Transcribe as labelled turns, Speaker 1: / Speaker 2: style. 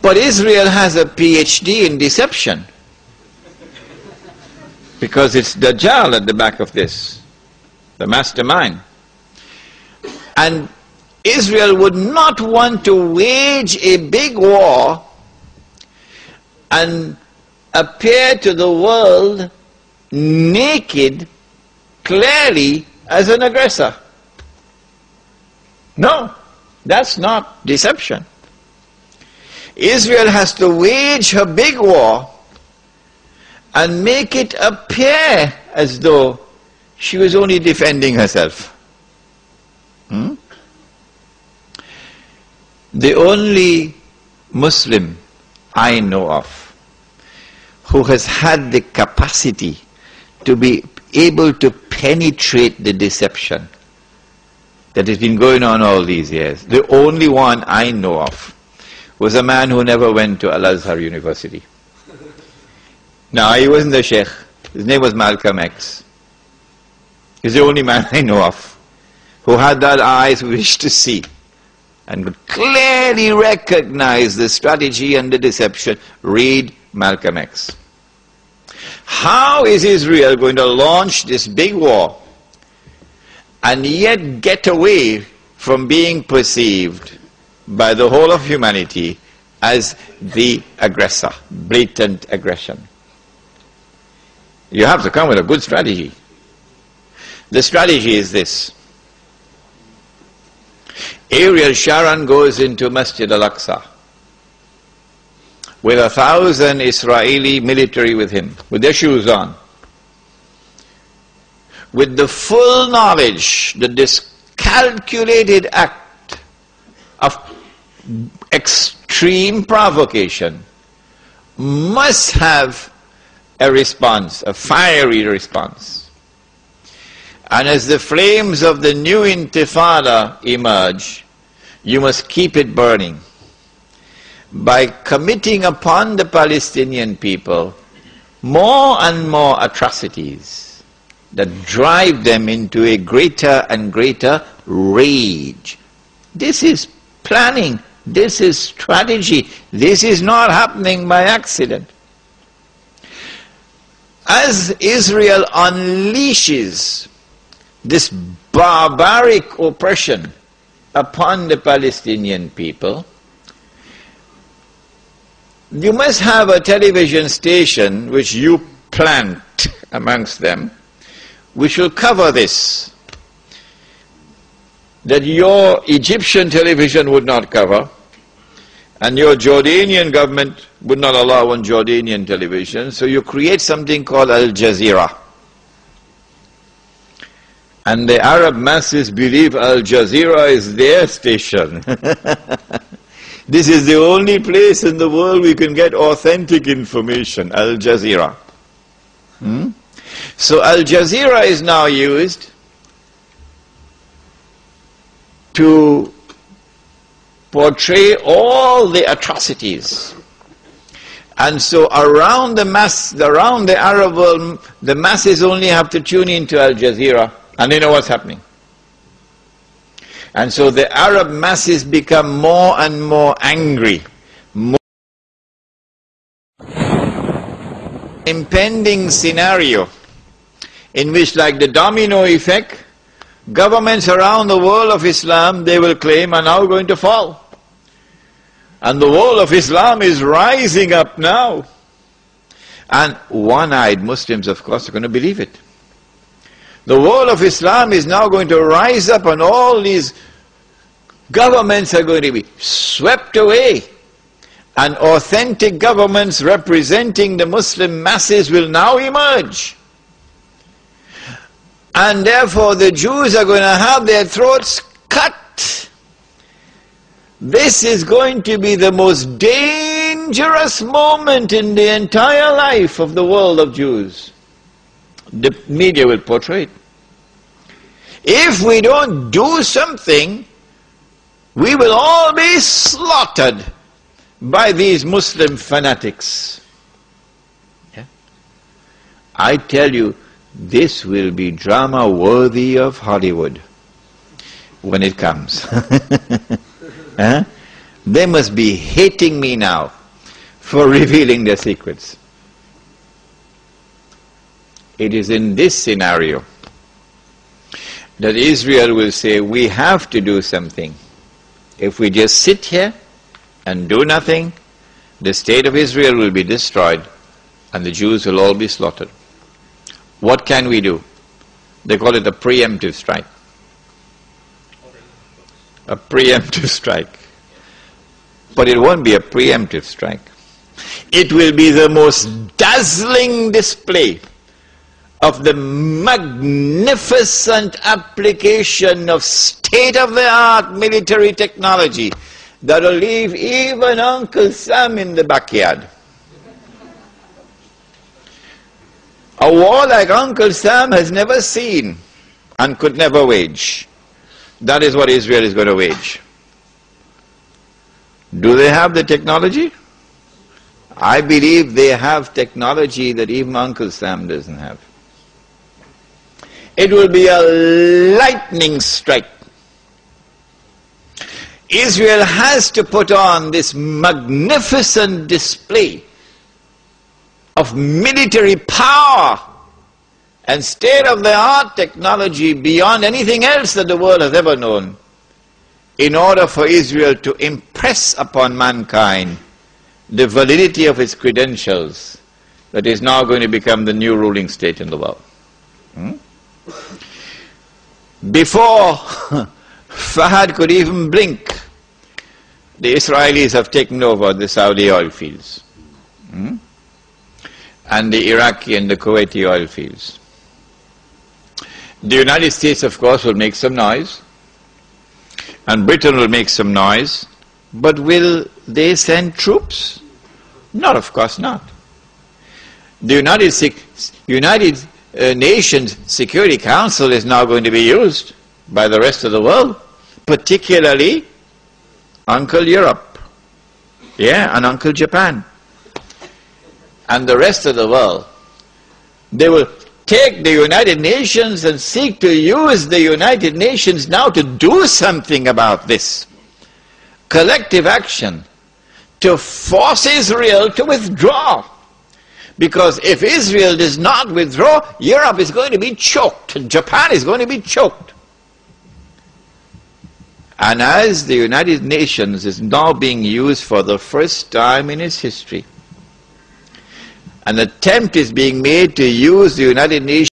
Speaker 1: But Israel has a PhD in deception, because it's Dajjal at the back of this, the mastermind. And Israel would not want to wage a big war and appear to the world naked, clearly, as an aggressor. No, that's not deception. Israel has to wage her big war and make it appear as though she was only defending herself. The only Muslim I know of who has had the capacity to be able to penetrate the deception that has been going on all these years, the only one I know of, was a man who never went to Al-Azhar University. No, he wasn't a sheikh. His name was Malcolm X. He's the only man I know of who had that eyes wish to see and could clearly recognize the strategy and the deception. Read Malcolm X. How is Israel going to launch this big war and yet get away from being perceived by the whole of humanity as the aggressor, blatant aggression? You have to come with a good strategy. The strategy is this. Ariel Sharon goes into Masjid al-Aqsa with 1,000 Israeli military with him, with their shoes on, with the full knowledge that this calculated act of extreme provocation must have a response, a fiery response. And as the flames of the new intifada emerge, you must keep it burning by committing upon the Palestinian people more and more atrocities that drive them into a greater and greater rage. This is planning, this is strategy, this is not happening by accident. As Israel unleashes this barbaric oppression upon the Palestinian people, you must have a television station which you plant amongst them, which will cover this, that your Egyptian television would not cover, and your Jordanian government would not allow on Jordanian television, so you create something called Al Jazeera. And the Arab masses believe Al Jazeera is their station. This is the only place in the world we can get authentic information, Al Jazeera. So Al Jazeera is now used to portray all the atrocities. And so around the Arab world, the masses only have to tune into Al Jazeera and they know what's happening. And so the Arab masses become more and more angry. Impending scenario in which, like the domino effect, governments around the world of Islam, they will claim, are now going to fall. And the world of Islam is rising up now. And one-eyed Muslims, of course, are going to believe it. The world of Islam is now going to rise up, and all these governments are going to be swept away. And authentic governments representing the Muslim masses will now emerge. And therefore the Jews are going to have their throats cut. This is going to be the most dangerous moment in the entire life of the world of Jews. The media will portray it. If we don't do something, we will all be slaughtered by these Muslim fanatics. Yeah? I tell you, this will be drama worthy of Hollywood when it comes. They must be hating me now for revealing their secrets. It is in this scenario that Israel will say, we have to do something. If we just sit here and do nothing, the state of Israel will be destroyed and the Jews will all be slaughtered. What can we do? They call it a preemptive strike. A preemptive strike. But it won't be a preemptive strike. It will be the most dazzling display of the magnificent application of state-of-the-art military technology that will leave even Uncle Sam in the backyard. A war like Uncle Sam has never seen and could never wage. That is what Israel is going to wage. Do they have the technology? I believe they have technology that even Uncle Sam doesn't have. It will be a lightning strike. Israel has to put on this magnificent display of military power and state-of-the-art technology beyond anything else that the world has ever known, in order for Israel to impress upon mankind the validity of its credentials that is now going to become the new ruling state in the world. Before Fahad could even blink, the Israelis have taken over the Saudi oil fields and the Iraqi and the Kuwaiti oil fields. The United States, of course, will make some noise, and Britain will make some noise, but will they send troops? No, of course not. The United Nations Security Council is now going to be used by the rest of the world, particularly Uncle Europe, and Uncle Japan, and the rest of the world. They will take the United Nations and seek to use the United Nations now to do something about this. Collective action to force Israel to withdraw. Because if Israel does not withdraw, Europe is going to be choked, and Japan is going to be choked. And as the United Nations is now being used for the first time in its history, an attempt is being made to use the United Nations